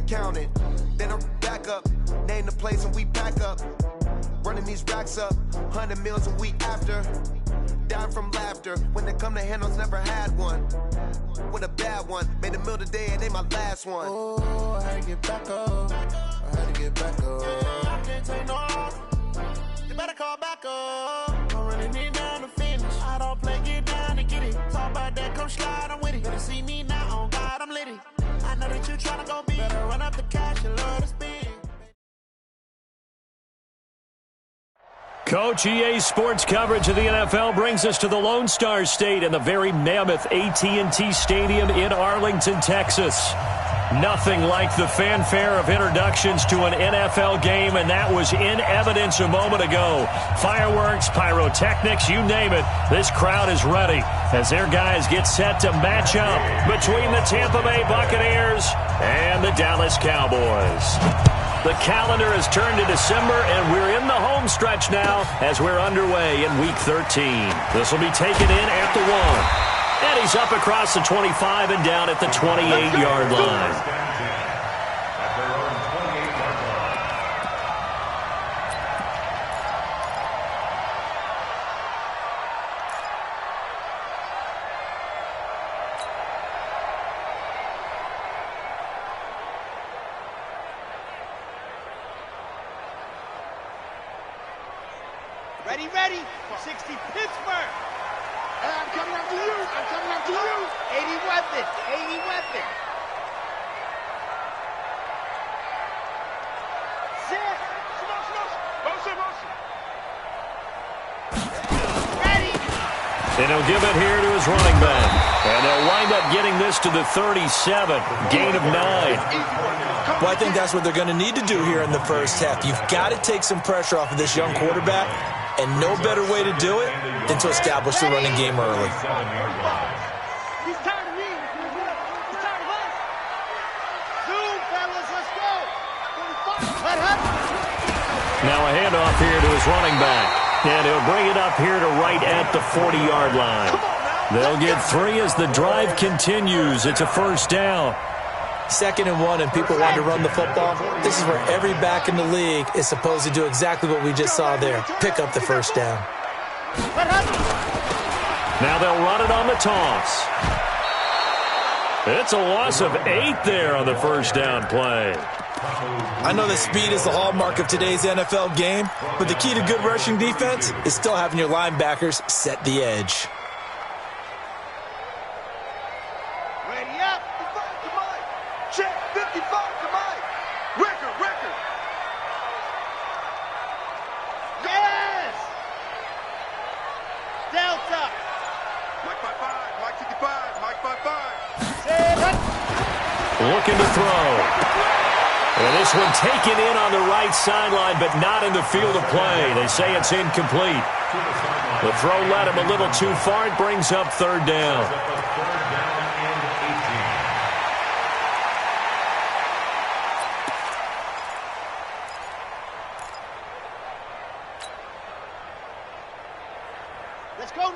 count it. Then I'm back up, name the place and we pack up. Running these racks up, 100 meals a week after. Dying from laughter, when they come to handles, never had one. With a bad one, made a meal today and they my last one. Oh, I had to get back up, I had to get back up. I can't take no off, you better call back up. Don't really need down to finish, I don't play, get down to get it. Talk about that, come slide, I'm with it. Better see me now, on God, I'm litty. I know that you tryna go big, better run up the cash and love to spend. Coach, EA Sports coverage of the NFL brings us to the Lone Star State and the very mammoth AT&T Stadium in Arlington, Texas. Nothing like the fanfare of introductions to an NFL game, and that was in evidence a moment ago. Fireworks, pyrotechnics, you name it. This crowd is ready as their guys get set to match up between the Tampa Bay Buccaneers and the Dallas Cowboys. The calendar has turned to December, and we're in the home stretch now as we're underway in Week 13. This will be taken in at the 1. And he's up across the 25 and down at the 28-yard line. Ready, ready. 60 Pittsburgh. I'm coming after you. I'm coming after you. 80 weapon. 80 weapon. Sit. Motion. Ready. And he'll give it here to his running back. And they'll wind up getting this to the 37. Gain of 9. Well, I think that's what they're going to need to do here in the first half. You've got to take some pressure off of this young quarterback, and no better way to do it than to establish the running game early. He's tired of me. He's tired of us. Zoom, fellas, let's go. Now a handoff here to his running back. And he'll bring it up here to right at the 40-yard line. They'll get 3 as the drive continues. It's a first down. 2nd and 1, and people want to run the football. This is where every back in the league is supposed to do exactly what we just saw there. Pick up the first down. Now they'll run it on the toss. It's a loss of 8 there on the first down play. I know that speed is the hallmark of today's NFL game, but the key to good rushing defense is still having your linebackers set the edge. Ready up. 55 to Mike. Check. 55 to Mike. Record. Yes. Delta. Mike 55. Mike 55. Mike 55. Looking to throw. And this one taken in on the right sideline, but not in the field of play. They say it's incomplete. The throw led him a little too far. It brings up 3rd down.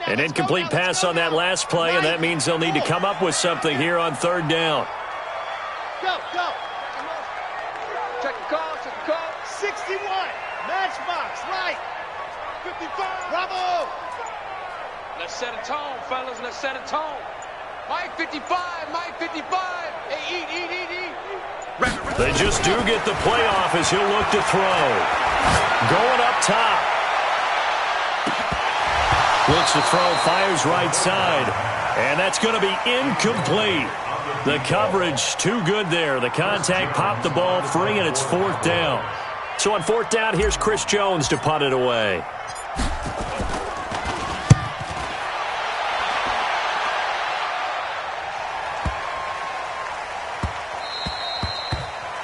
An incomplete pass on that last play, and that means they'll need to come up with something here on 3rd down. Go. Check the call. 61. Matchbox, right. 55. Bravo. Let's set a tone, fellas. Let's set a tone. Mike 55. Hey, eat. They just do get the playoff as he'll look to throw. Going up top. Looks to throw, fires right side. And that's going to be incomplete. The coverage too good there. The contact popped the ball free, and it's 4th down. So on 4th down, here's Chris Jones to punt it away.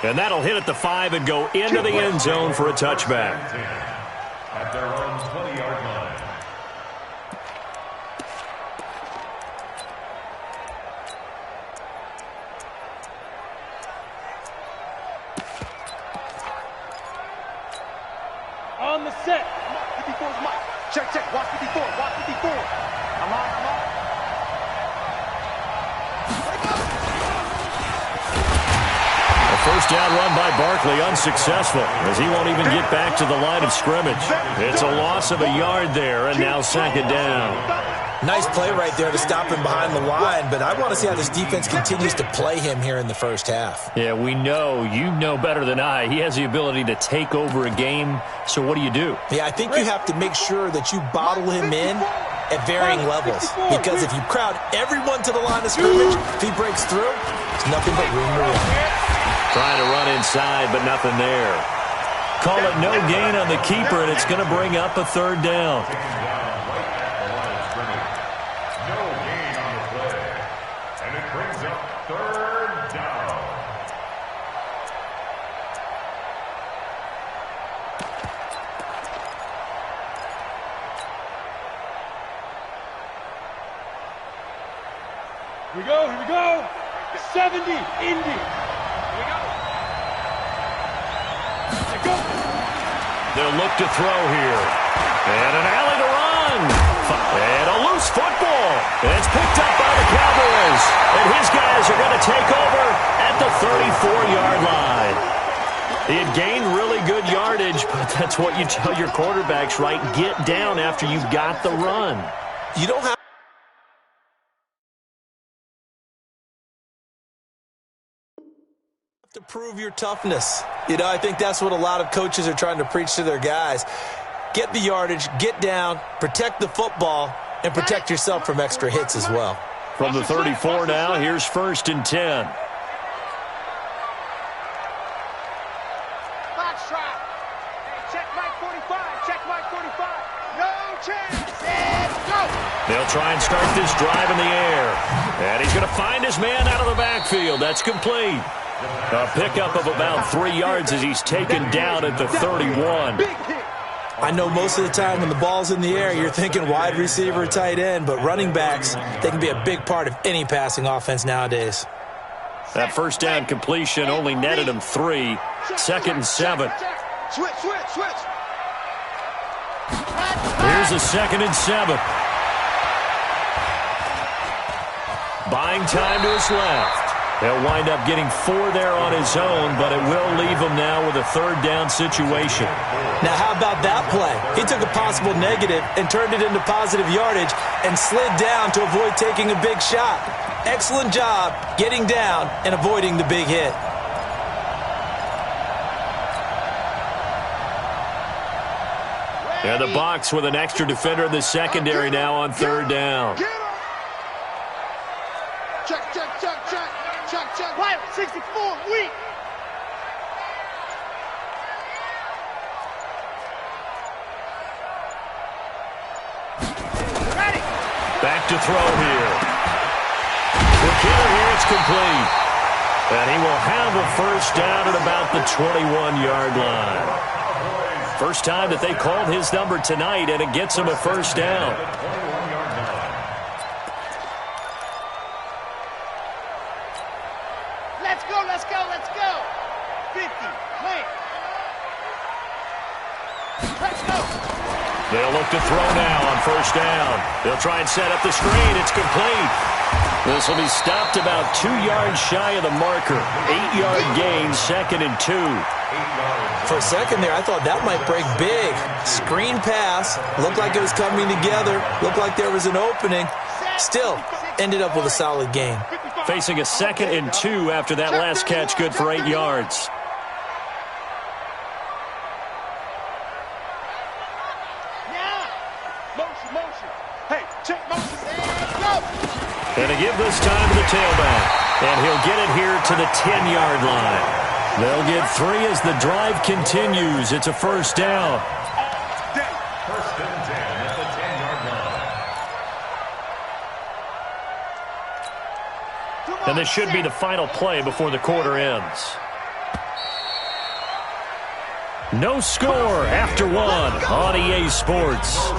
And that'll hit at the 5 and go into the end zone for a touchback. At their own 20-yard line. On the set. 54's Mike. Check. Watch 54. I'm on. A First down run by Barkley, unsuccessful, as he won't even get back to the line of scrimmage. It's a loss of a yard there, and now second down. Nice play right there to stop him behind the line, but I want to see how this defense continues to play him here in the first half. Yeah, we know. You know better than I. He has the ability to take over a game, so what do? Yeah, I think you have to make sure that you bottle him in at varying levels, because if you crowd everyone to the line of scrimmage, if he breaks through, it's nothing but room to run. Trying to run inside, but nothing there. Call it no gain on the keeper, and it's going to bring up a third down. No gain on the play. And it brings up third down. Here we go. 70, Indy. They'll look to throw here. And an alley to run. And a loose football. And it's picked up by the Cowboys. And his guys are going to take over at the 34-yard line. He had gained really good yardage, but that's what you tell your quarterbacks, right? Get down after you've got the run. You don't have to prove your toughness. I think that's what a lot of coaches are trying to preach to their guys. Get the yardage, get down, protect the football, and protect yourself from extra hits as well. From the 34 now, here's 1st and 10. Box trap. Check Mike 45. Check Mike 45. No chance. And go. They'll try and start this drive in the air. And he's going to find his man out of the backfield. That's complete. A pickup of about 3 yards as he's taken down at the 31. I know most of the time when the ball's in the air, you're thinking wide receiver, tight end, but running backs, they can be a big part of any passing offense nowadays. That first down completion only netted him 3. 2nd and 7. Switch. Here's a 2nd and 7. Buying time to his left. He'll wind up getting 4 there on his own, but it will leave him now with a 3rd down situation. Now, how about that play? He took a possible negative and turned it into positive yardage and slid down to avoid taking a big shot. Excellent job getting down and avoiding the big hit. And the box with an extra defender in the secondary now on 3rd down. Check. Wild, 64, weak. Ready. Back to throw here. Quick hitter here, it's complete. And he will have a first down at about the 21-yard line. First time that they called his number tonight, and it gets him a first down. Let's go. 50, man. Let's go. They'll look to throw now on first down. They'll try and set up the screen. It's complete. This will be stopped about 2 yards shy of the marker. 8-yard gain, 2nd and 2. For a second there, I thought that might break big. Screen pass. Looked like it was coming together. Looked like there was an opening. Still, ended up with a solid gain. Facing a 2nd and 2 after that last catch, good for 8 yards. Motion. Hey, check motion. Go. And to give this time to the tailback. And he'll get it here to the 10-yard line. They'll get 3 as the drive continues. It's a first down. First and 10 at the 10-yard line. And this should be the final play before the quarter ends. No score after 1 on EA Sports.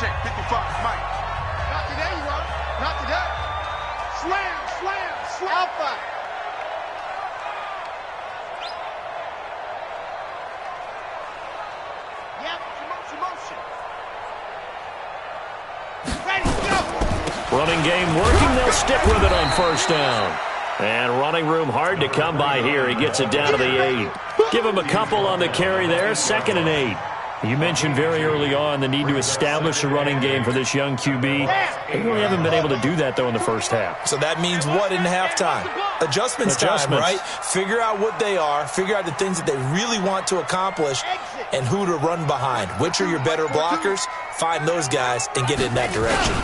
Check 55, Mike. Not today, you won't. Not today. Slam. Alpha. side. Yep, motion. Ready, go! Running game working. They'll stick with it on first down. And running room hard to come by here. He gets it down to the 8. Give him a couple on the carry there. 2nd and 8. You mentioned very early on the need to establish a running game for this young QB. They really haven't been able to do that, though, in the first half. So that means what in halftime? Adjustments time, right? Figure out what they are, figure out the things that they really want to accomplish, and who to run behind. Which are your better blockers? Find those guys and get in that direction.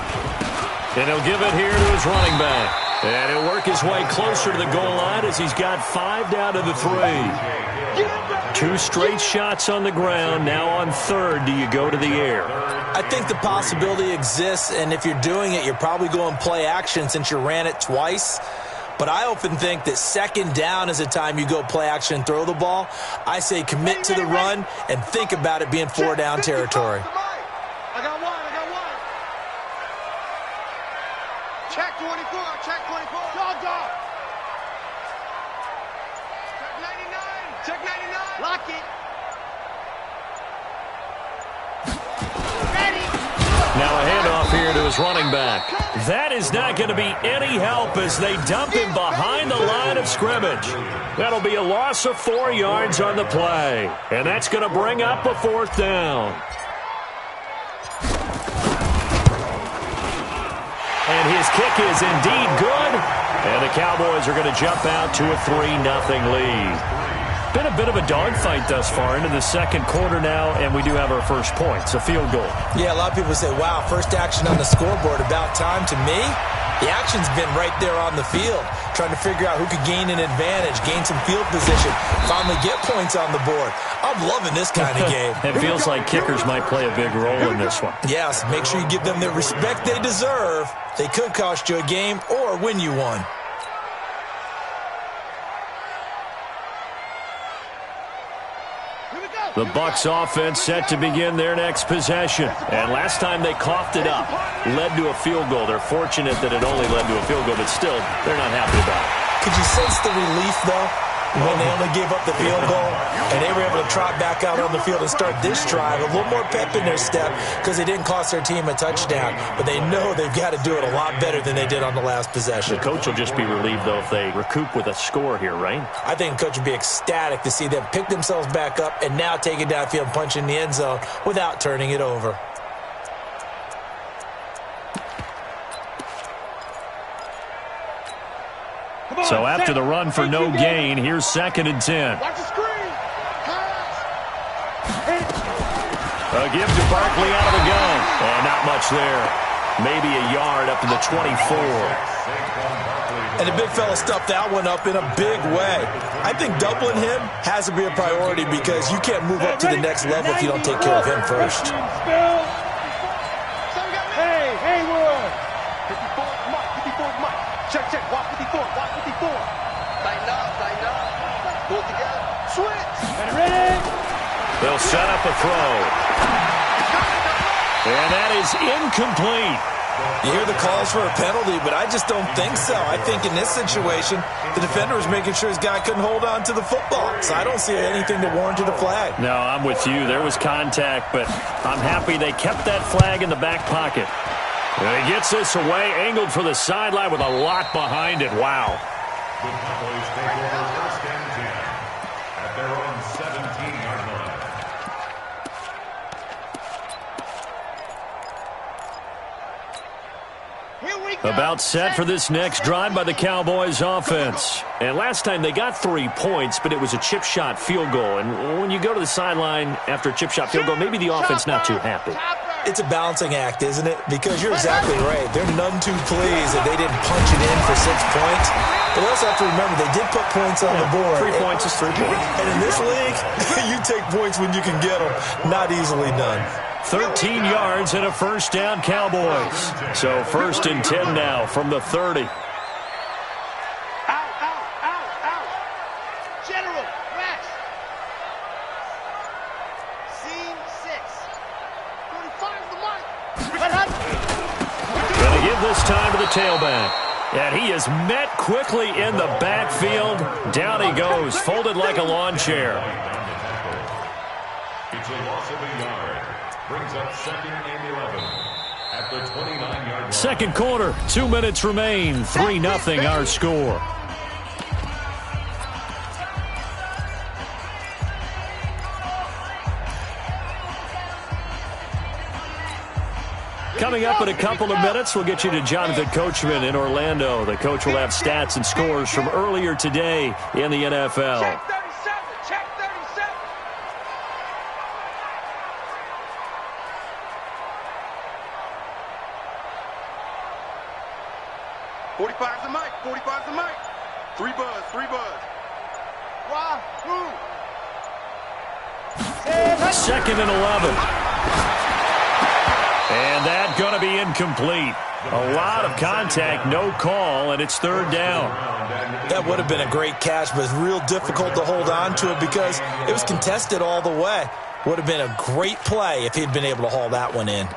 And he'll give it here to his running back. And he'll work his way closer to the goal line as he's got 5 down to the 3. 2 straight shots on the ground. Now on 3rd, do you go to the air? I think the possibility exists, and if you're doing it, you're probably going play action since you ran it twice. But I often think that 2nd down is the time you go play action and throw the ball. I say commit to the run and think about it being 4 down territory. I got one. Check 24. Dog. Check 99. Lock it. Ready. Now a handoff here to his running back. That is not going to be any help as they dump him behind the line of scrimmage. That'll be a loss of 4 yards on the play. And that's going to bring up a 4th down. And his kick is indeed good. And the Cowboys are going to jump out to a 3-0 lead. Been a bit of a dogfight thus far into the 2nd quarter now, and we do have our first points, a field goal. Yeah, a lot of people say, wow, first action on the scoreboard, about time. To me, the action's been right there on the field, trying to figure out who could gain an advantage, gain some field position, finally get points on the board. I'm loving this kind of game. It feels like kickers might play a big role in this one. Yes, make sure you give them the respect they deserve. They could cost you a game or win you one. The Bucs offense set to begin their next possession. And last time they coughed it up, led to a field goal. They're fortunate that it only led to a field goal, but still, they're not happy about it. Could you sense the relief, though, when they only gave up the field goal and they were able to trot back out on the field and start this drive? A little more pep in their step because they didn't cost their team a touchdown, but they know they've got to do it a lot better than they did on the last possession. The coach will just be relieved, though, if they recoup with a score here, right? I think the coach would be ecstatic to see them pick themselves back up and now take it downfield and punch in the end zone without turning it over. So after the run for no gain, here's 2nd and 10. Watch the screen. A give to Barkley out of the gun. And not much there. Maybe a yard up to the 24. And the big fella stuffed that one up in a big way. I think doubling him has to be a priority because you can't move up to the next level if you don't take care of him first. Hey, Wood. 54, Mike. Check. Watch 54. Tighten up. Pull it together. Switch. Ready. They'll set up a throw. And that is incomplete. You hear the calls for a penalty, but I just don't think so. I think in this situation, the defender was making sure his guy couldn't hold on to the football. So I don't see anything that warranted a flag. No, I'm with you. There was contact, but I'm happy they kept that flag in the back pocket. And he gets this away, angled for the sideline with a lot behind it. Wow. The Cowboys take over 1st and 10 at their own 17-yard line. About set for this next drive by the Cowboys offense. And last time they got 3 points, but it was a chip shot field goal. And when you go to the sideline after a chip shot field goal, maybe the offense not too happy. It's a balancing act, isn't it? Because you're exactly right. They're none too pleased that they didn't punch it in for 6 points. But they also have to remember they did put points on the board. 3 points is 3 points. And in this league, you take points when you can get them. Not easily done. 13 yards and a first down, Cowboys. So 1st and 10 now from the 30. Out. General, rest. Scene 6. 45 the mark. Going to give this time to the tailback. And he is met quickly in the backfield. Down he goes, folded like a lawn chair. It's a loss of a yard. Brings up 2nd and 11 at the 29-yard line. Second quarter, 2 minutes remain. 3-0 our score. Coming up in a couple of minutes, we'll get you to Jonathan Coachman in Orlando. The coach will have stats and scores from earlier today in the NFL. Check 37. Check 37. 45's the mic. 45's the mic. 3 buzz. 3 buzz. Wahoo! 2nd and 11. And that's going to be incomplete. A lot of contact, no call, and it's 3rd down. That would have been a great catch, but it's real difficult to hold on to it because it was contested all the way. Would have been a great play if he'd been able to haul that one in.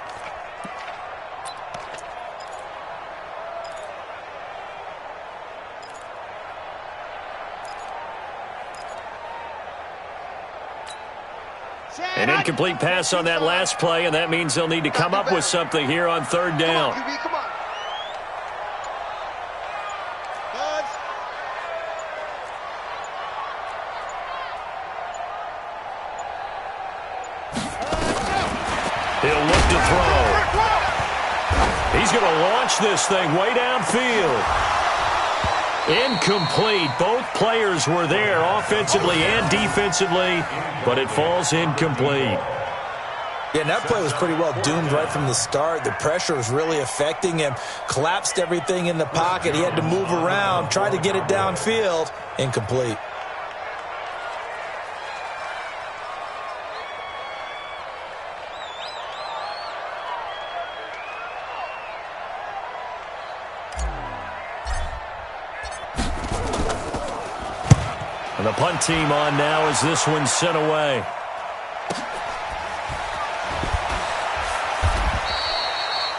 An incomplete pass on that last play, and that means they'll need to come up with something here on 3rd down. Come on, QB, come on. Buzz. He'll look to throw. He's going to launch this thing way downfield. Incomplete. Both players were there offensively and defensively, but it falls incomplete. Yeah, and that play was pretty well doomed right from the start. The pressure was really affecting him. Collapsed everything in the pocket. He had to move around, try to get it downfield. Incomplete. And the punt team on now as this one's sent away.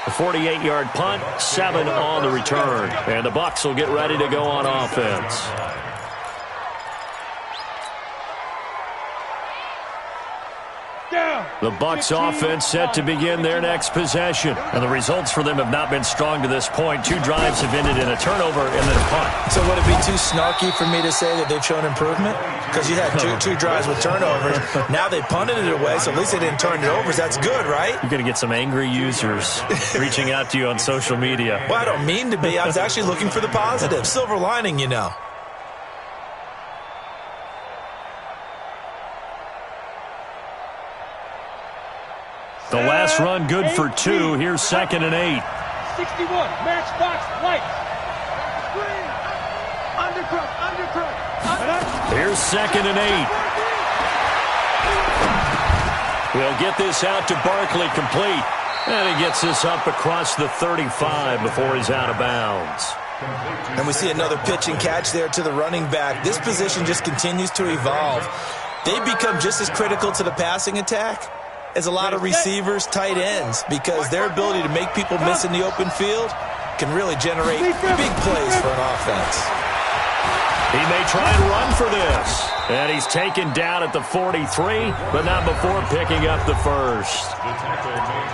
A 48-yard punt, 7 on the return. And the Bucs will get ready to go on offense. The Bucs offense set to begin their next possession. And the results for them have not been strong to this point. 2 drives have ended in a turnover and then a punt. So would it be too snarky for me to say that they've shown improvement? Because you had two drives with turnovers. Now they punted it away, so at least they didn't turn it over. That's good, right? You're going to get some angry users reaching out to you on social media. Well, I don't mean to be. I was actually looking for the positive. Silver lining, you know. The last run good for 2. Here's 2nd and 8. 61, matchbox, lights. Undercrook. Here's 2nd and 8. He'll get this out to Barkley, complete. And he gets this up across the 35 before he's out of bounds. And we see another pitch and catch there to the running back. This position just continues to evolve. They become just as critical to the passing attack as a lot of receivers, tight ends, because their ability to make people miss in the open field can really generate big plays for an offense. He may try and run for this. And he's taken down at the 43, but not before picking up the first.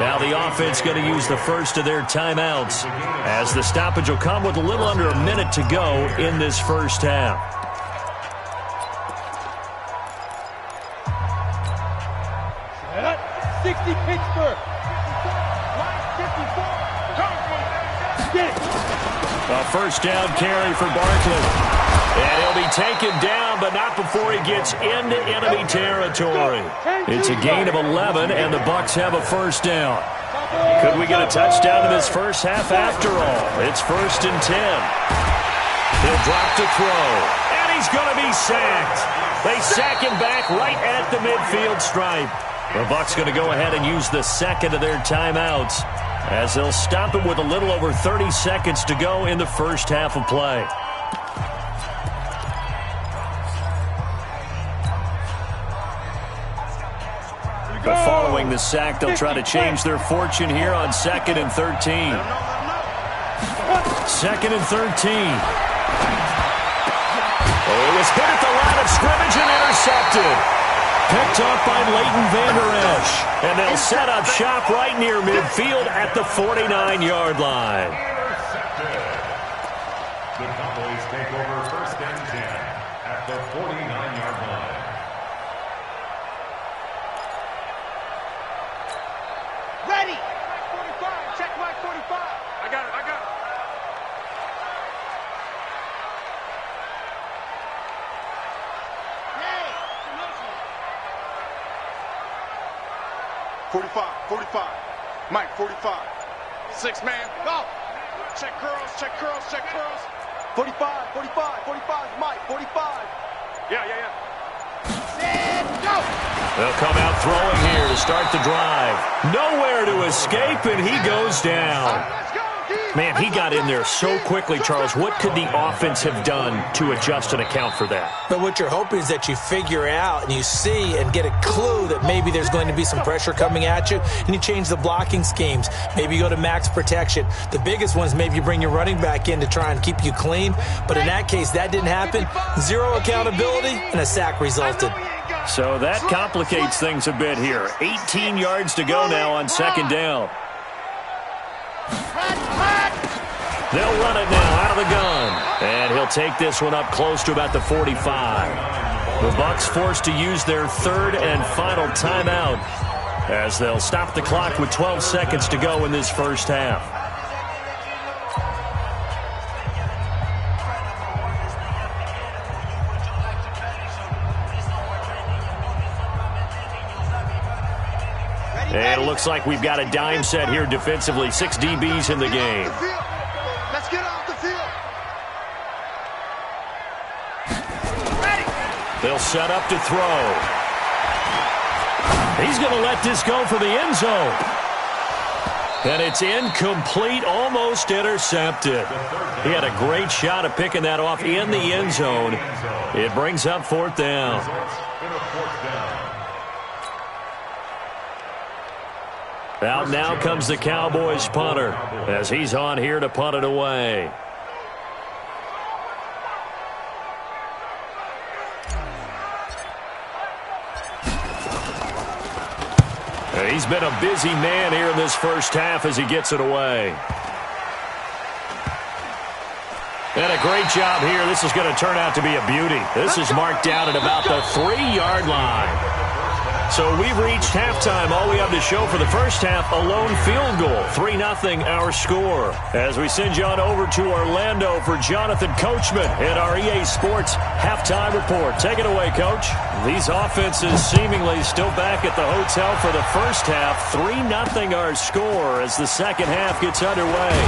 Now the offense going to use the first of their timeouts, as the stoppage will come with a little under a minute to go in this first half. Pittsburgh. A first down carry for Barkley. And he'll be taken down, but not before he gets into enemy territory. It's a gain of 11, and the Bucs have a first down. Could we get a touchdown in this first half after all? It's 1st and 10. He'll drop to throw, and he's going to be sacked. They sack him back right at the midfield stripe. The Bucs going to go ahead and use the second of their timeouts, as they'll stop him with a little over 30 seconds to go in the first half of play. But following the sack, they'll try to change their fortune here on 2nd and 13. 2nd and 13. It was hit at the line of scrimmage and intercepted. Picked up by Leighton Vander Esch. And they'll set up shop right near midfield at the 49-yard line. Intercepted. The Cowboys take over 1st and 10 at the 49-yard line. Ready. 45. Check Mike 45. I got it. 45. Mike, 45. 6 man. Go. Check curls. 45. Mike, 45. Yeah. Set, go. They'll come out throwing here to start the drive. Nowhere to escape, and he goes down. Let's go, D. Man, he got in there so quickly, Charles. What could the offense have done to adjust and account for that? But what you're hoping is that you figure out and you see and get a clue that maybe there's going to be some pressure coming at you, and you change the blocking schemes. Maybe you go to max protection. The biggest one is maybe you bring your running back in to try and keep you clean. But in that case, that didn't happen. 0 accountability, and a sack resulted. So that complicates things a bit here. 18 yards to go now on 2nd down. They'll run it now out of the gun. And he'll take this one up close to about the 45. The Bucs forced to use their 3rd and final timeout as they'll stop the clock with 12 seconds to go in this first half. And it looks like we've got a dime set here defensively. 6 DBs in the game. Let's get off the field. They'll set up to throw. He's going to let this go for the end zone. And it's incomplete, almost intercepted. He had a great shot at picking that off in the end zone. It brings up 4th down. Out now comes the Cowboys punter as he's on here to punt it away. He's been a busy man here in this first half as he gets it away. And a great job here. This is going to turn out to be a beauty. This is marked down at about the 3-yard line. So we've reached halftime. All we have to show for the first half, a lone field goal. 3-0 our score. As we send you on over to Orlando for Jonathan Coachman in our EA Sports halftime report. Take it away, Coach. These offenses seemingly still back at the hotel for the first half. 3-0 our score as the second half gets underway.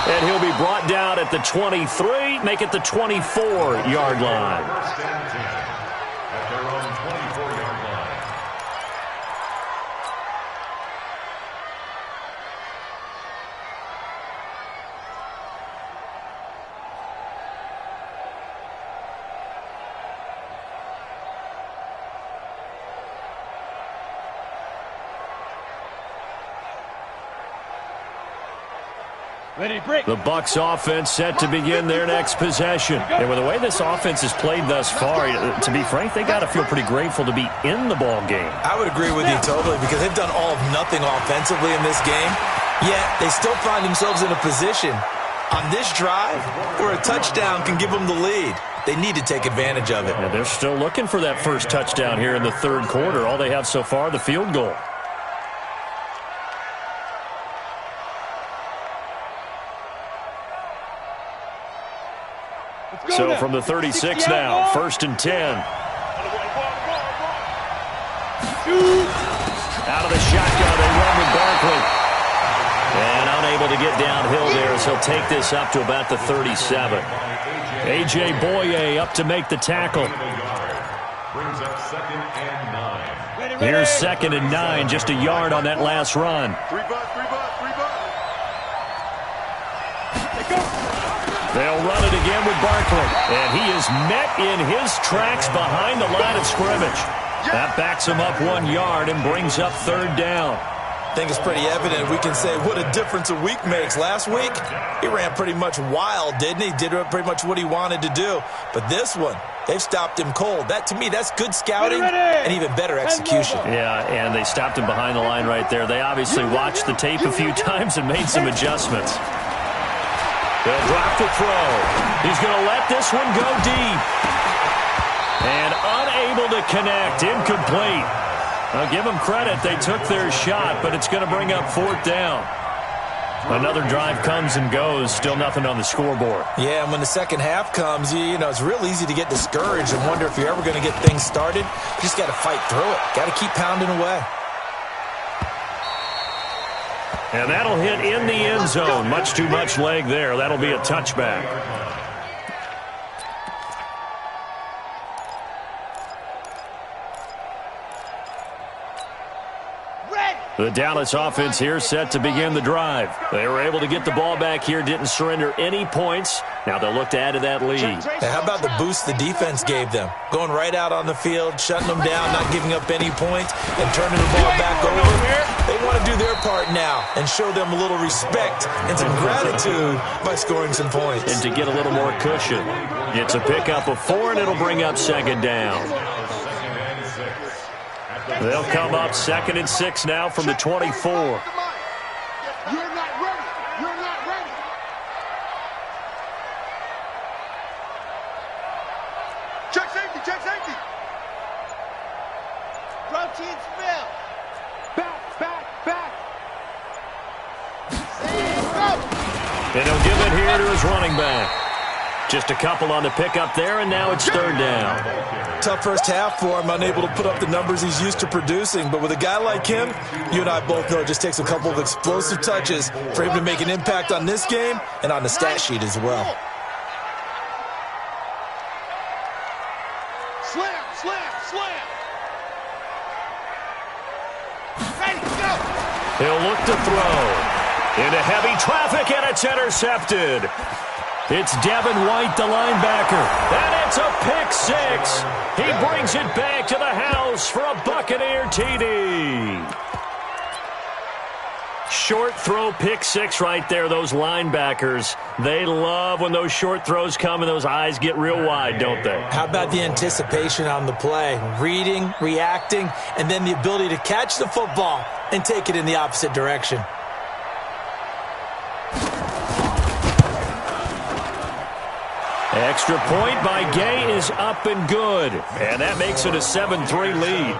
And he'll be brought down at the 23, make it the 24-yard line. First and 10 at their own 24-yard line. The Bucs offense set to begin their next possession. And with the way this offense has played thus far, to be frank, they got to feel pretty grateful to be in the ball game. I would agree with you totally because they've done all of nothing offensively in this game, yet they still find themselves in a position on this drive where a touchdown can give them the lead. They need to take advantage of it. And they're still looking for that first touchdown here in the 3rd quarter. All they have so far, the field goal. So from the 36 now, 1st and 10. Out of the shotgun, they run with Barkley. And unable to get downhill there as he'll take this up to about the 37. A.J. Boye up to make the tackle. Brings up 2nd and 9. Here's 2nd and 9, just a yard on that last run. 3 bus. They'll run it again with Barkley. And he is met in his tracks behind the line of scrimmage. That backs him up 1 yard and brings up 3rd down. I think it's pretty evident. We can say what a difference a week makes. Last week, he ran pretty much wild, didn't he? Did pretty much what he wanted to do. But this one, they've stopped him cold. That, to me, that's good scouting and even better execution. Yeah, and they stopped him behind the line right there. They obviously watched the tape a few times and made some adjustments. They'll drop the throw. He's going to let this one go deep. And unable to connect. Incomplete. I'll give them credit. They took their shot, but it's going to bring up 4th down. Another drive comes and goes. Still nothing on the scoreboard. Yeah, and when the second half comes, you know, it's real easy to get discouraged and wonder if you're ever going to get things started. You just got to fight through it. Got to keep pounding away. And that'll hit in the end zone. Much too much leg there. That'll be a touchback. The Dallas offense here set to begin the drive. They were able to get the ball back here, didn't surrender any points. Now they'll look to add to that lead. Now, how about the boost the defense gave them? Going right out on the field, shutting them down, not giving up any points, and turning the ball back over. They want to do their part now and show them a little respect and some gratitude by scoring some points. And to get a little more cushion. It's a pickup of 4, and it'll bring up 2nd down. They'll come up 2nd and 6 now from the 24. You're not ready. You're not ready. Check safety, check safety. Routine spill. Back. And he'll give it here to his running back. Just a couple on the pickup there, and now it's 3rd down. Tough first half for him, unable to put up the numbers he's used to producing. But with a guy like him, you and I both know it just takes a couple of explosive touches for him to make an impact on this game and on the stat sheet as well. Slam. Ready, go. He'll look to throw. Into heavy traffic, and it's intercepted. It's Devin White, the linebacker, and it's a pick 6. He brings it back to the house for a Buccaneer TD. Short throw, pick 6 right there. Those linebackers, they love when those short throws come and those eyes get real wide, don't they? How about the anticipation on the play? Reading, reacting, and then the ability to catch the football and take it in the opposite direction. Extra point by Gay is up and good. And that makes it a 7-3 lead.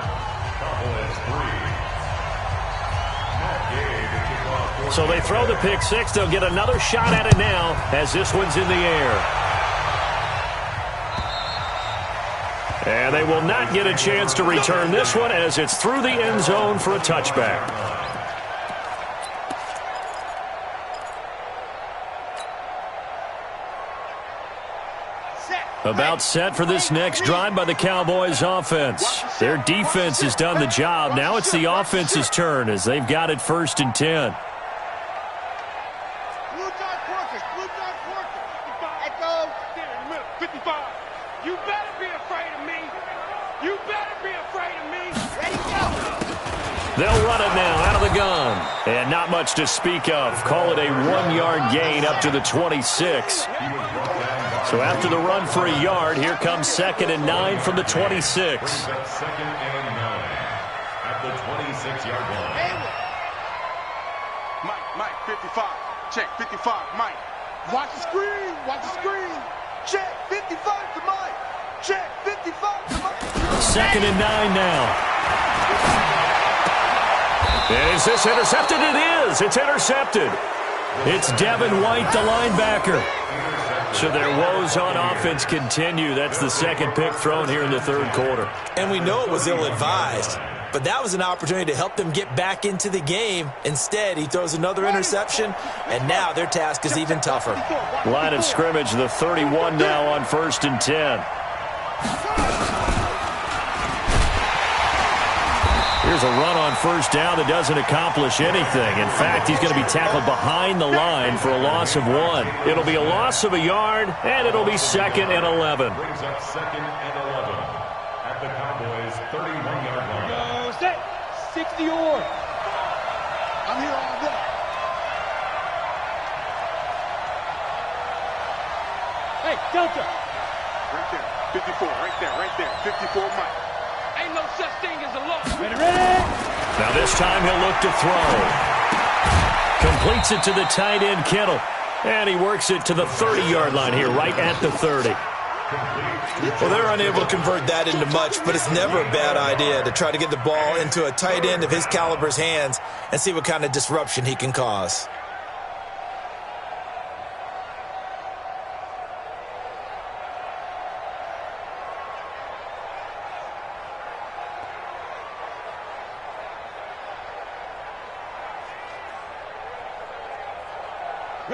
So they throw the pick 6. They'll get another shot at it now as this one's in the air. And they will not get a chance to return this one as it's through the end zone for a touchback. About set for this next drive by the Cowboys offense. Their defense has done the job. Now it's the offense's turn as they've got it 1st and 10. Blue dot working. Echo. 55. You better be afraid of me. You better be afraid of me. Ready, go. They'll run it now out of the gun. And not much to speak of. Call it a 1-yard gain up to the 26. So after the run for a yard, here comes 2nd and 9 from the 26. 2nd and 9 at the 26-yard line. Mike, 55. Check, 55, Mike. Watch the screen. Check, 55 to Mike. Check, 55 to Mike. 2nd and 9 now. Is this intercepted? It is. It's intercepted. It's Devin White, the linebacker. So their woes on offense continue. That's the 2nd pick thrown here in the 3rd quarter. And we know it was ill-advised, but that was an opportunity to help them get back into the game. Instead, he throws another interception, and now their task is even tougher. Line of scrimmage, the 31 now on 1st and 10. Here's a run on 1st down that doesn't accomplish anything. In fact, he's going to be tackled behind the line for a loss of 1. It'll be a loss of a yard, and it'll be 2nd and 11. Brings up 2nd and 11 at the Cowboys' 31-yard line. Set. 60 or. I'm here all day. Hey, Delta. Right there. 54, right there. 54 Mike. Ain't no such thing as a loss. Ready, ready. Now this time he'll look to throw. Completes it to the tight end, Kittle. And he works it to the 30-yard line here, right at the 30. Well, they're unable to convert that into much, but it's never a bad idea to try to get the ball into a tight end of his caliber's hands and see what kind of disruption he can cause.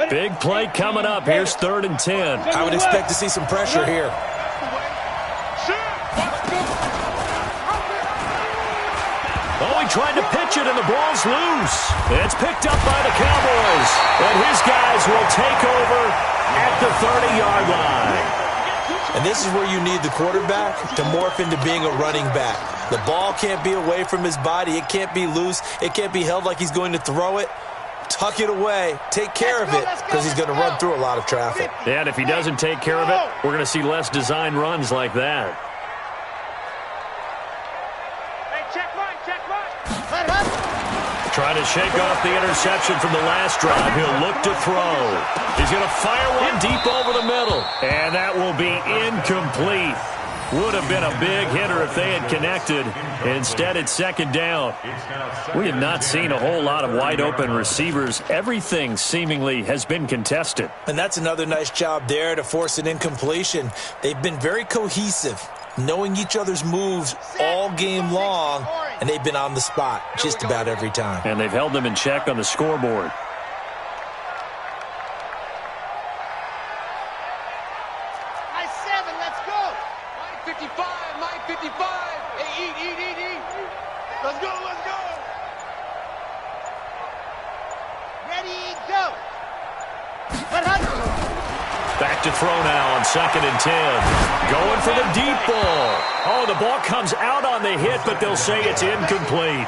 Big play coming up. Here's 3rd and 10. I would expect to see some pressure here. Oh, he tried to pitch it, and the ball's loose. It's picked up by the Cowboys. And his guys will take over at the 30-yard line. And this is where you need the quarterback to morph into being a running back. The ball can't be away from his body. It can't be loose. It can't be held like he's going to throw it. Tuck it away. Take care of it because he's going to run through a lot of traffic. Yeah, and if he doesn't take care of it, we're going to see less design runs like that. Hey, check mine. Trying to shake off the interception from the last drive. He'll look to throw. He's going to fire one deep over the middle. And that will be incomplete. Would have been a big hitter if they had connected. Instead, it's 2nd down. We have not seen a whole lot of wide-open receivers. Everything seemingly has been contested. And that's another nice job there to force an incompletion. They've been very cohesive, knowing each other's moves all game long, and they've been on the spot just about every time. And they've held them in check on the scoreboard. Let's go. Ready, go. Back to throw now on 2nd and 10. Going for the deep ball. Oh, the ball comes out on the hit, but they'll say it's incomplete.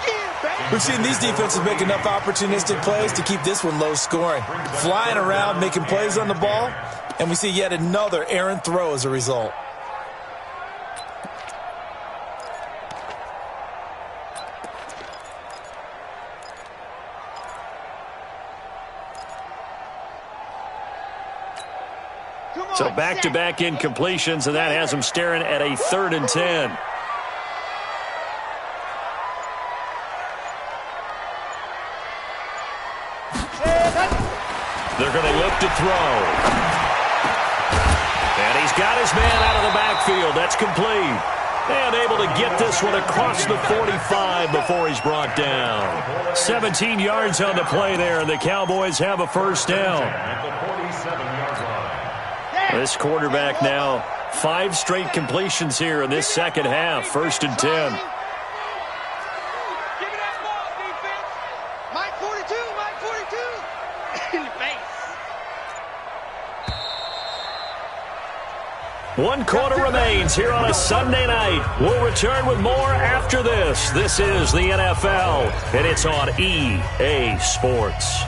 We've seen these defenses make enough opportunistic plays to keep this one low scoring. Flying around, making plays on the ball, and we see yet another errant throw as a result. So back-to-back incompletions, and that has them staring at a 3rd and 10. They're going to look to throw. And he's got his man out of the backfield. That's complete. And able to get this one across the 45 before he's brought down. 17 yards on the play there, and the Cowboys have a 1st down. This quarterback now, 5 straight completions here in this 2nd half. 1st and 10. Give me that ball, defense. Mike 42. In the face. 1 quarter remains here on a Sunday night. We'll return with more after this. This is the NFL, and it's on EA Sports.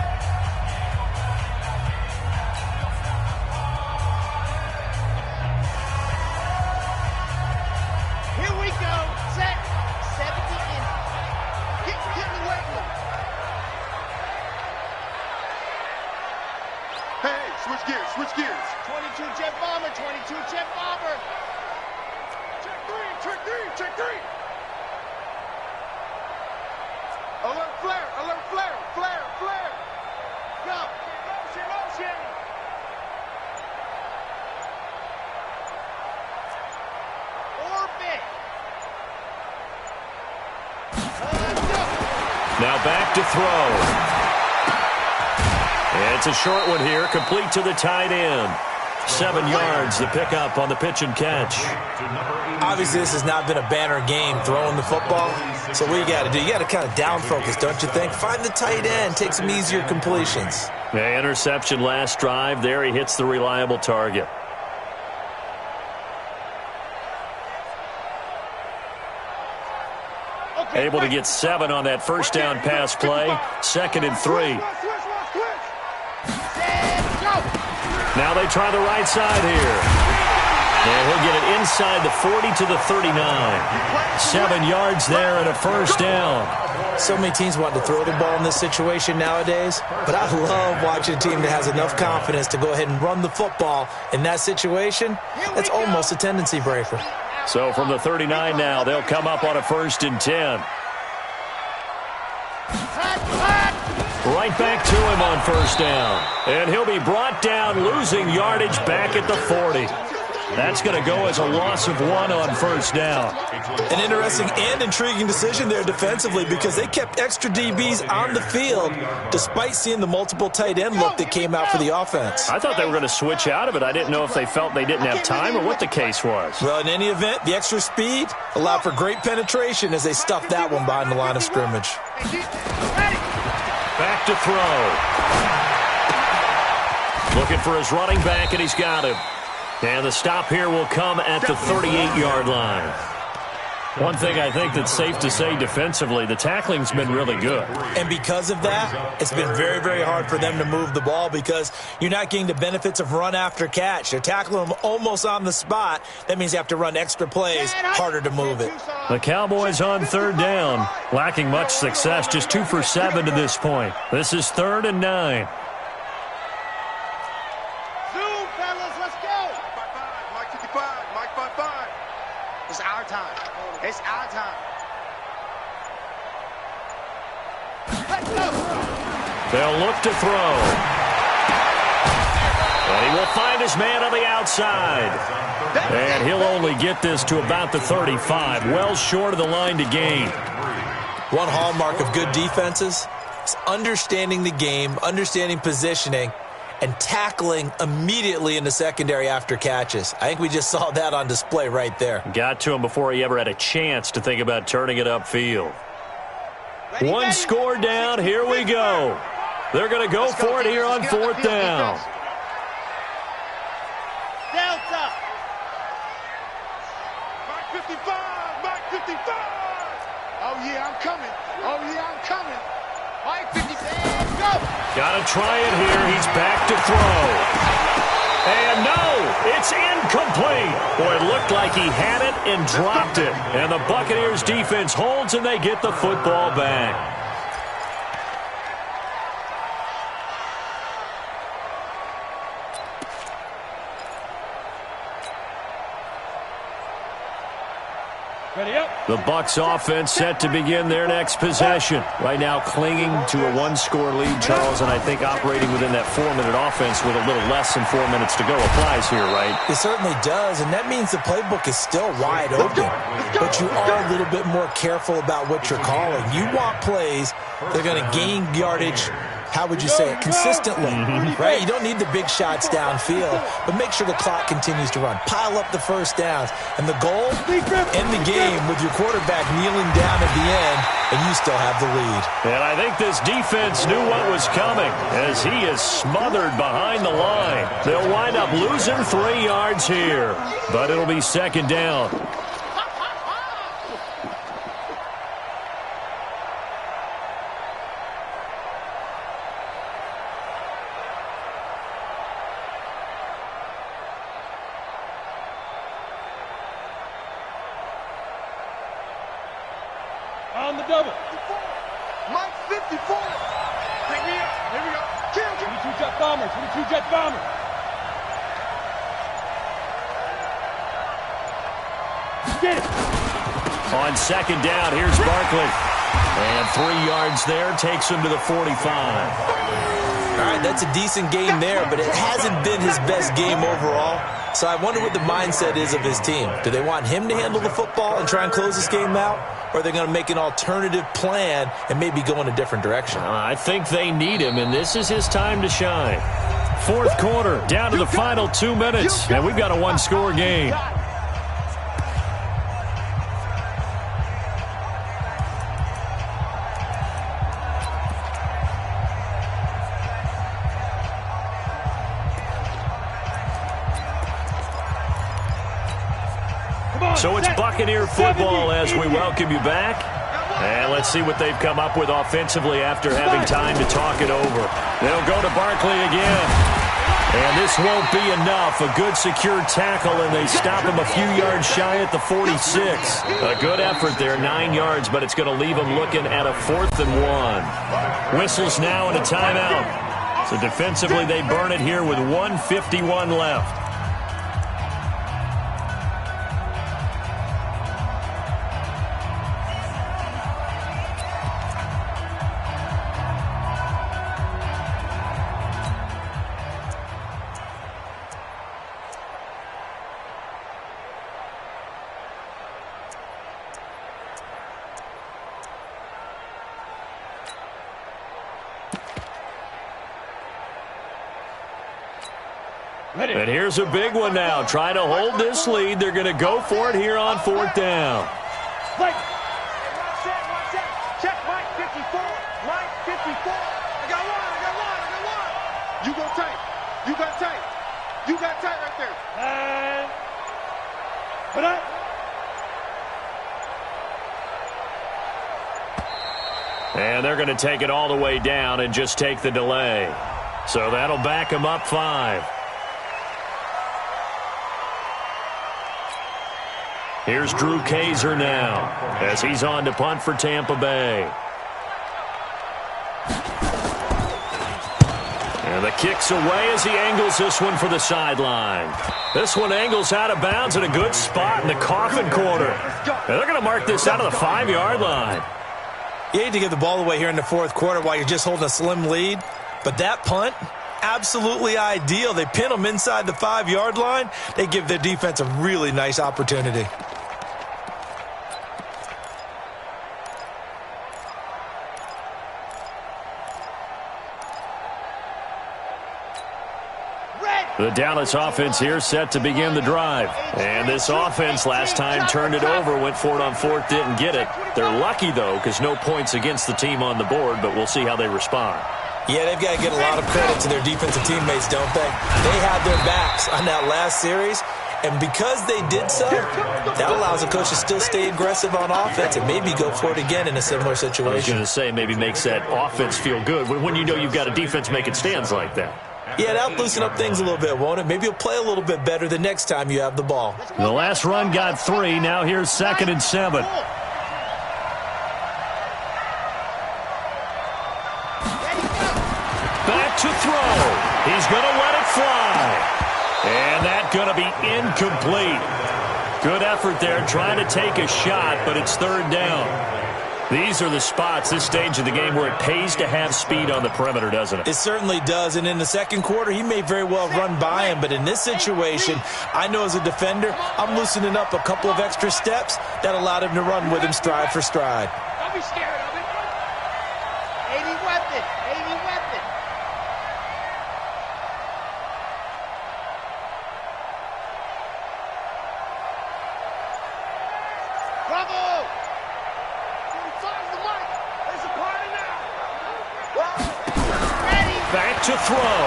Switch gears. 22 jet bomber, 22 jet bomber. Check three. Alert flare. Go. Motion. Orbit. Go. Now back to throw. And it's a short one here, complete to the tight end. 7 yards, the pickup on the pitch and catch. Obviously, this has not been a banner game throwing the football. So what you got to do, you got to kind of down focus, don't you think? Find the tight end, take some easier completions. The interception last drive. There he hits the reliable target. Able to get 7 on that first down pass play. 2nd and 3. Now they try the right side here. And he'll get it inside the 40 to the 39. 7 yards there and a first down. So many teams want to throw the ball in this situation nowadays, but I love watching a team that has enough confidence to go ahead and run the football in that situation. That's almost a tendency breaker. So from the 39 now, they'll come up on a 1st and 10. Right back to him on 1st down. And he'll be brought down, losing yardage back at the 40. That's going to go as a loss of 1 on 1st down. An interesting and intriguing decision there defensively because they kept extra DBs on the field despite seeing the multiple tight end look that came out for the offense. I thought they were going to switch out of it. I didn't know if they felt they didn't have time or what the case was. Well, in any event, the extra speed allowed for great penetration as they stuffed that one behind the line of scrimmage. Back to throw. Looking for his running back, and he's got him. And the stop here will come at the 38-yard line. One thing I think that's safe to say defensively, the tackling's been really good. And because of that, it's been very, very hard for them to move the ball because you're not getting the benefits of run after catch. They're tackling them almost on the spot. That means you have to run extra plays, harder to move it. The Cowboys on 3rd down, lacking much success, just 2 for 7 to this point. This is 3rd and 9. It's our time. It's our time. Let's go. They'll look to throw. And he will find his man on the outside. And he'll only get this to about the 35, well short of the line to gain. One hallmark of good defenses is understanding the game, understanding positioning, and tackling immediately in the secondary after catches. I think we just saw that on display right there. Got to him before he ever had a chance to think about turning it upfield. One score down, here we go. They're going to go for it here on 4th down. Delta. Mike 55, Mike 55. Oh, yeah, I'm coming. Oh, yeah, I'm coming. Mike 55, go. Got to try it here. He's back to throw. And no, it's incomplete. Boy, it looked like he had it and dropped it. And the Buccaneers defense holds and they get the football back. Ready up. The Bucs offense set to begin their next possession. Right now clinging to a 1-score lead, Charles, and I think operating within that 4-minute offense with a little less than 4 minutes to go applies here, right? It certainly does, and that means the playbook is still wide open. But you are a little bit more careful about what you're calling. You want plays that are going to gain yardage, how would you say it, consistently, right? You don't need the big shots downfield, but make sure the clock continues to run. Pile up the first downs. And the goal, end the game with your quarterback kneeling down at the end, and you still have the lead. And I think this defense knew what was coming as he is smothered behind the line. They'll wind up losing 3 yards here, but it'll be 2nd down. On the double. Mike 54. Pick me up. Here we go. Kill. 22 jet bomber. 22 jet bomber. Get it. On 2nd down, here's Barkley. And 3 yards there takes him to the 45. All right, that's a decent game there, but it hasn't been his best game overall. So I wonder what the mindset is of his team. Do they want him to handle the football and try and close this game out? Or are they going to make an alternative plan and maybe go in a different direction? I think they need him, and this is his time to shine. 4th quarter, down to the final 2 minutes, and we've got a 1-score game. So it's Buccaneer football as we welcome you back. And let's see what they've come up with offensively after having time to talk it over. They'll go to Barkley again. And this won't be enough. A good secure tackle, and they stop him a few yards shy at the 46. A good effort there, 9 yards, but it's going to leave them looking at a 4th and 1. Whistles now and a timeout. So defensively, they burn it here with 1:51 left. And here's a big one now. Trying to hold this lead. They're going to go for it here on 4th down. Wait. Watch that. Check Mike 54. Mike 54. I got one. You go tight. You got tight. You got tight right there. And put up. And they're going to take it all the way down and just take the delay. So that'll back them up 5. Here's Drew Kaiser now as he's on to punt for Tampa Bay. And the kick's away as he angles this one for the sideline. This one angles out of bounds in a good spot in the coffin corner. And they're going to mark this out of the 5-yard line. You hate to give the ball away here in the 4th quarter while you're just holding a slim lead, but that punt, absolutely ideal. They pin them inside the 5-yard line. They give their defense a really nice opportunity. The Dallas offense here set to begin the drive. And this offense last time turned it over, went for it on 4th, didn't get it. They're lucky, though, because no points against the team on the board, but we'll see how they respond. Yeah, they've got to get a lot of credit to their defensive teammates, don't they? They had their backs on that last series, and because they did so, that allows the coach to still stay aggressive on offense and maybe go for it again in a similar situation. I was going to say, maybe makes that offense feel good when you know you've got a defense making stands like that. Yeah, that'll loosen up things a little bit, won't it? Maybe you'll play a little bit better the next time you have the ball. The last run got 3. Now here's 2nd and 7. Back to throw. He's going to let it fly. And that's going to be incomplete. Good effort there trying to take a shot, but it's 3rd down. These are the spots, this stage of the game, where it pays to have speed on the perimeter, doesn't it? It certainly does, and in the 2nd quarter, he may very well run by him, but in this situation, I know as a defender, I'm loosening up a couple of extra steps that allowed him to run with him stride for stride. Don't be scared of it. 80 weapon. Bravo! Back to throw.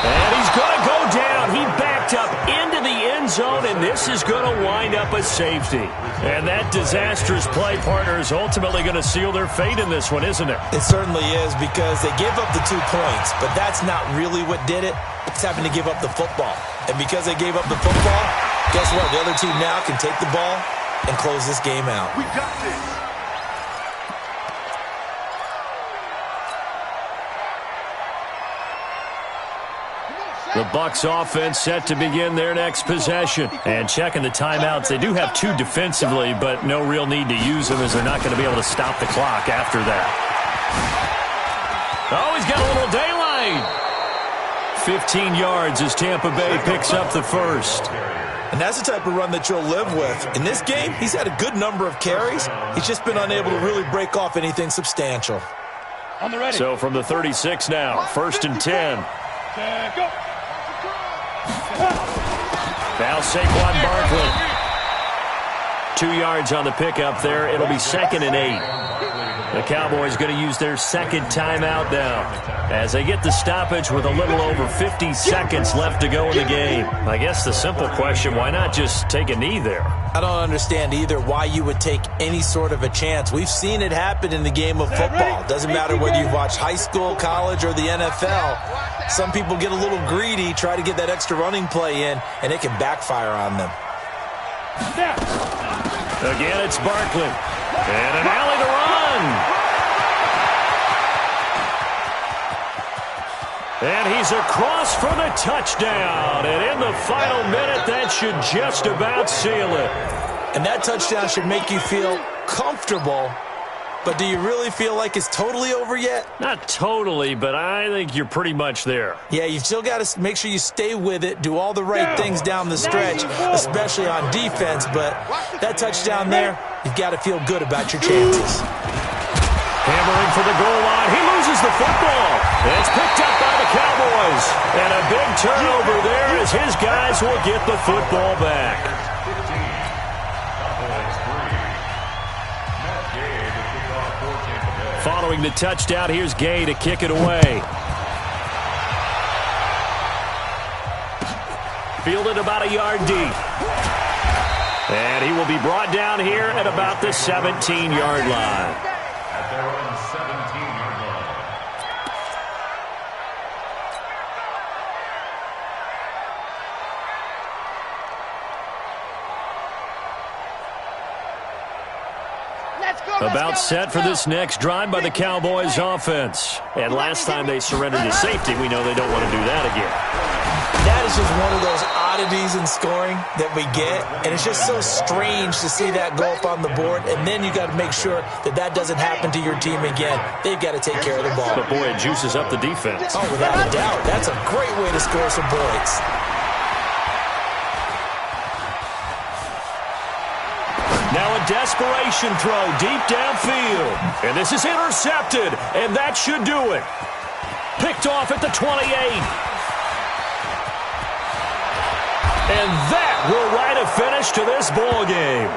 And he's going to go down. He backed up into the end zone, and this is going to wind up a safety. And that disastrous play partner is ultimately going to seal their fate in this one, isn't it? It certainly is, because they gave up the 2 points, but that's not really what did it. It's having to give up the football. And because they gave up the football, guess what? The other team now can take the ball and close this game out. We got this. The Bucs offense set to begin their next possession. And checking the timeouts, they do have 2 defensively, but no real need to use them as they're not going to be able to stop the clock after that. Oh, he's got a little daylight. 15 yards as Tampa Bay picks up the 1st. And that's the type of run that you'll live with. In this game, he's had a good number of carries. He's just been unable to really break off anything substantial. On the ready. So from the 36 now, 1st and 10. Go. Now Saquon Barkley. 2 yards on the pickup there. It'll be 2nd and 8. The Cowboys going to use their second timeout now as they get the stoppage with a little over 50 seconds left to go in the game. I guess the simple question, why not just take a knee there? I don't understand either why you would take any sort of a chance. We've seen it happen in the game of football. Doesn't matter whether you've watched high school, college, or the NFL. Some people get a little greedy, try to get that extra running play in, and it can backfire on them. Again, it's Barkley. And an alley to run. And he's across for the touchdown. And in the final minute, that should just about seal it. And that touchdown should make you feel comfortable. But do you really feel like it's totally over yet? Not totally, but I think you're pretty much there. Yeah, you've still got to make sure you stay with it, do all the right things down the stretch, especially on defense. But that touchdown there, you've got to feel good about your chances. Hammering for the goal line. He loses the football. It's picked up by the Cowboys. And a big turnover there as his guys will get the football back. Following the touchdown, here's Gay to kick it away. Fielded about a yard deep. And he will be brought down here at about the 17-yard line. At their own 17-yard line. About set for this next drive by the Cowboys offense. And last time they surrendered to safety, we know they don't want to do that again. That is just one of those oddities in scoring that we get. And it's just so strange to see that go up on the board. And then you got to make sure that that doesn't happen to your team again. They've got to take care of the ball. But boy, it juices up the defense. Oh, without a doubt. That's a great way to score some points. Now a desperation throw deep downfield. And this is intercepted. And that should do it. Picked off at the 28. And that will write a finish to this ball game.